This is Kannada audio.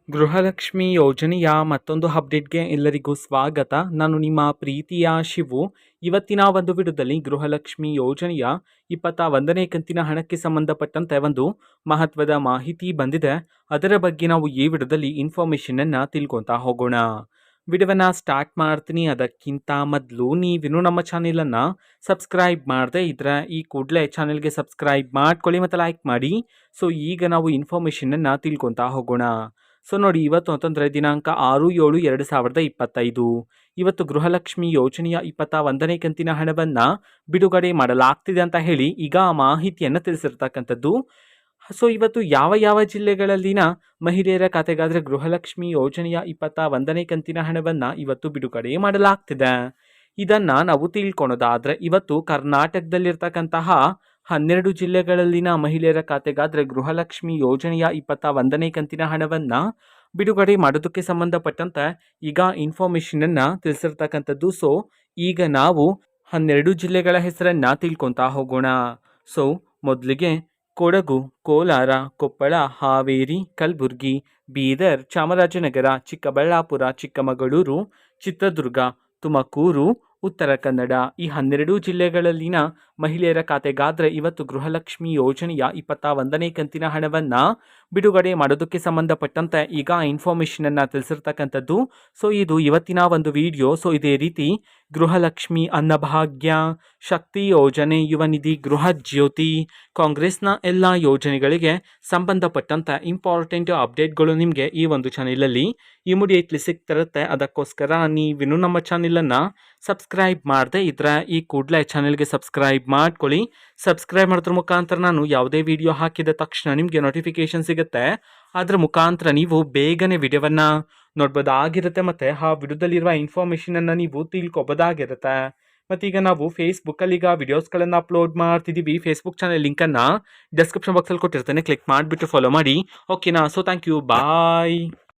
ಗೃಹಲಕ್ಷ್ಮಿ ಯೋಜನೆಯ ಮತ್ತೊಂದು ಅಪ್ಡೇಟ್ಗೆ ಎಲ್ಲರಿಗೂ ಸ್ವಾಗತ. ನಾನು ನಿಮ್ಮ ಪ್ರೀತಿಯ ಶಿವು. ಇವತ್ತಿನ ಒಂದು ವಿಡಿಯೋದಲ್ಲಿ ಗೃಹಲಕ್ಷ್ಮಿ ಯೋಜನೆಯ 21ನೇ ಕಂತಿನ ಹಣಕ್ಕೆ ಸಂಬಂಧಪಟ್ಟಂತೆ ಒಂದು ಮಹತ್ವದ ಮಾಹಿತಿ ಬಂದಿದೆ. ಅದರ ಬಗ್ಗೆ ನಾವು ಈ ವಿಡಿಯೋದಲ್ಲಿ ಇನ್ಫಾರ್ಮೇಷನನ್ನು ತಿಳ್ಕೊತಾ ಹೋಗೋಣ. ವಿಡಿಯೋವನ್ನು ಸ್ಟಾರ್ಟ್ ಮಾಡ್ತೀನಿ. ಅದಕ್ಕಿಂತ ಮೊದಲು ನೀವಿನ್ನೂ ನಮ್ಮ ಚಾನೆಲನ್ನು ಸಬ್ಸ್ಕ್ರೈಬ್ ಮಾಡದೆ ಇದ್ರೆ ಈ ಕೂಡಲೇ ಚಾನೆಲ್ಗೆ ಸಬ್ಸ್ಕ್ರೈಬ್ ಮಾಡ್ಕೊಳ್ಳಿ ಮತ್ತು ಲೈಕ್ ಮಾಡಿ. ಸೊ ಈಗ ನಾವು ಇನ್ಫಾರ್ಮೇಷನನ್ನು ತಿಳ್ಕೊತಾ ಹೋಗೋಣ. ಸೊ ನೋಡಿ, ಇವತ್ತು ಅಂತಂದರೆ ದಿನಾಂಕ 6/7/2025 ಇವತ್ತು ಗೃಹಲಕ್ಷ್ಮಿ ಯೋಜನೆಯ 21ನೇ ಕಂತಿನ ಹಣವನ್ನು ಬಿಡುಗಡೆ ಮಾಡಲಾಗ್ತಿದೆ ಅಂತ ಹೇಳಿ ಈಗ ಆ ಮಾಹಿತಿಯನ್ನು ತಿಳಿಸಿರ್ತಕ್ಕಂಥದ್ದು. ಸೊ ಇವತ್ತು ಯಾವ ಯಾವ ಜಿಲ್ಲೆಗಳಲ್ಲಿನ ಮಹಿಳೆಯರ ಖಾತೆಗಾದರೆ ಗೃಹಲಕ್ಷ್ಮಿ ಯೋಜನೆಯ 21ನೇ ಕಂತಿನ ಹಣವನ್ನು ಇವತ್ತು ಬಿಡುಗಡೆ ಮಾಡಲಾಗ್ತಿದೆ, ಇದನ್ನು ನಾವು ತಿಳ್ಕೊಳೋದಾದರೆ ಇವತ್ತು ಕರ್ನಾಟಕದಲ್ಲಿರ್ತಕ್ಕಂತಹ 12 ಜಿಲ್ಲೆಗಳಲ್ಲಿನ ಮಹಿಳೆಯರ ಖಾತೆಗಾದರೆ ಗೃಹಲಕ್ಷ್ಮಿ ಯೋಜನೆಯ 21ನೇ ಕಂತಿನ ಹಣವನ್ನು ಬಿಡುಗಡೆ ಮಾಡೋದಕ್ಕೆ ಸಂಬಂಧಪಟ್ಟಂತೆ ಈಗ ಇನ್ಫಾರ್ಮೇಷನನ್ನು ತಿಳಿಸಿರ್ತಕ್ಕಂಥದ್ದು. ಸೊ ಈಗ ನಾವು 12 ಜಿಲ್ಲೆಗಳ ಹೆಸರನ್ನು ತಿಳ್ಕೊತಾ ಹೋಗೋಣ. ಸೊ ಮೊದಲಿಗೆ ಕೊಡಗು, ಕೋಲಾರ, ಕೊಪ್ಪಳ, ಹಾವೇರಿ, ಕಲಬುರಗಿ, ಬೀದರ್, ಚಾಮರಾಜನಗರ, ಚಿಕ್ಕಬಳ್ಳಾಪುರ, ಚಿಕ್ಕಮಗಳೂರು, ಚಿತ್ರದುರ್ಗ, ತುಮಕೂರು, ಉತ್ತರ ಕನ್ನಡ ಈ 12 ಜಿಲ್ಲೆಗಳಲ್ಲಿನ ಮಹಿಳೆಯರ ಖಾತೆಗಾದರೆ ಇವತ್ತು ಗೃಹಲಕ್ಷ್ಮಿ ಯೋಜನೆಯ 21ನೇ ಕಂತಿನ ಹಣವನ್ನು ಬಿಡುಗಡೆ ಮಾಡೋದಕ್ಕೆ ಸಂಬಂಧಪಟ್ಟಂತೆ ಈಗ ಇನ್ಫಾರ್ಮೇಷನನ್ನು ತಿಳಿಸಿರ್ತಕ್ಕಂಥದ್ದು. ಸೊ ಇದು ಇವತ್ತಿನ ಒಂದು ವಿಡಿಯೋ. ಸೊ ಇದೇ ರೀತಿ ಗೃಹಲಕ್ಷ್ಮಿ, ಅನ್ನಭಾಗ್ಯ, ಶಕ್ತಿ ಯೋಜನೆ, ಯುವ ನಿಧಿ, ಗೃಹ ಜ್ಯೋತಿ, ಕಾಂಗ್ರೆಸ್ನ ಎಲ್ಲ ಯೋಜನೆಗಳಿಗೆ ಸಂಬಂಧಪಟ್ಟಂತೆ ಇಂಪಾರ್ಟೆಂಟ್ ಅಪ್ಡೇಟ್ಗಳು ನಿಮಗೆ ಈ ಒಂದು ಚಾನೆಲಲ್ಲಿ ಇಮಿಡಿಯೇಟ್ಲಿ ಸಿಗ್ತಿರುತ್ತೆ. ಅದಕ್ಕೋಸ್ಕರ ನೀವಿನ್ನೂ ನಮ್ಮ ಚಾನೆಲನ್ನು ಸಬ್ಸ್ಕ್ರೈಬ್ ಮಾಡದೆ ಇದ್ರೆ ಈ ಕೂಡಲೇ ಚಾನೆಲ್ಗೆ ಸಬ್ಸ್ಕ್ರೈಬ್ ಮಾಡ್ಕೊಳ್ಳಿ. ಸಬ್ಸ್ಕ್ರೈಬ್ ಮಾಡೋದ್ರ ಮುಖಾಂತರ ನಾನು ಯಾವುದೇ ವಿಡಿಯೋ ಹಾಕಿದ ತಕ್ಷಣ ನಿಮಗೆ ನೋಟಿಫಿಕೇಶನ್ ಸಿಗುತ್ತೆ. ಅದರ ಮುಖಾಂತರ ನೀವು ಬೇಗನೆ ವಿಡಿಯೋವನ್ನು ನೋಡ್ಬೋದಾಗಿರುತ್ತೆ ಮತ್ತು ಆ ವಿಡಿಯೋದಲ್ಲಿರುವ ಇನ್ಫಾರ್ಮೇಷನನ್ನು ನೀವು ತಿಳ್ಕೊಬೋದಾಗಿರುತ್ತೆ. ಮತ್ತೀಗ ನಾವು ಫೇಸ್ಬುಕ್ಕಲ್ಲಿ ಈಗ ವಿಡಿಯೋಸ್ಗಳನ್ನು ಅಪ್ಲೋಡ್ ಮಾಡ್ತಿದ್ದೀವಿ. ಫೇಸ್ಬುಕ್ ಚಾನಲ್ ಲಿಂಕನ್ನು ಡಿಸ್ಕ್ರಿಪ್ಷನ್ ಬಾಕ್ಸಲ್ಲಿ ಕೊಟ್ಟಿರ್ತೇನೆ, ಕ್ಲಿಕ್ ಮಾಡಿಬಿಟ್ಟು ಫಾಲೋ ಮಾಡಿ. ಓಕೆನಾ? So thank you, bye.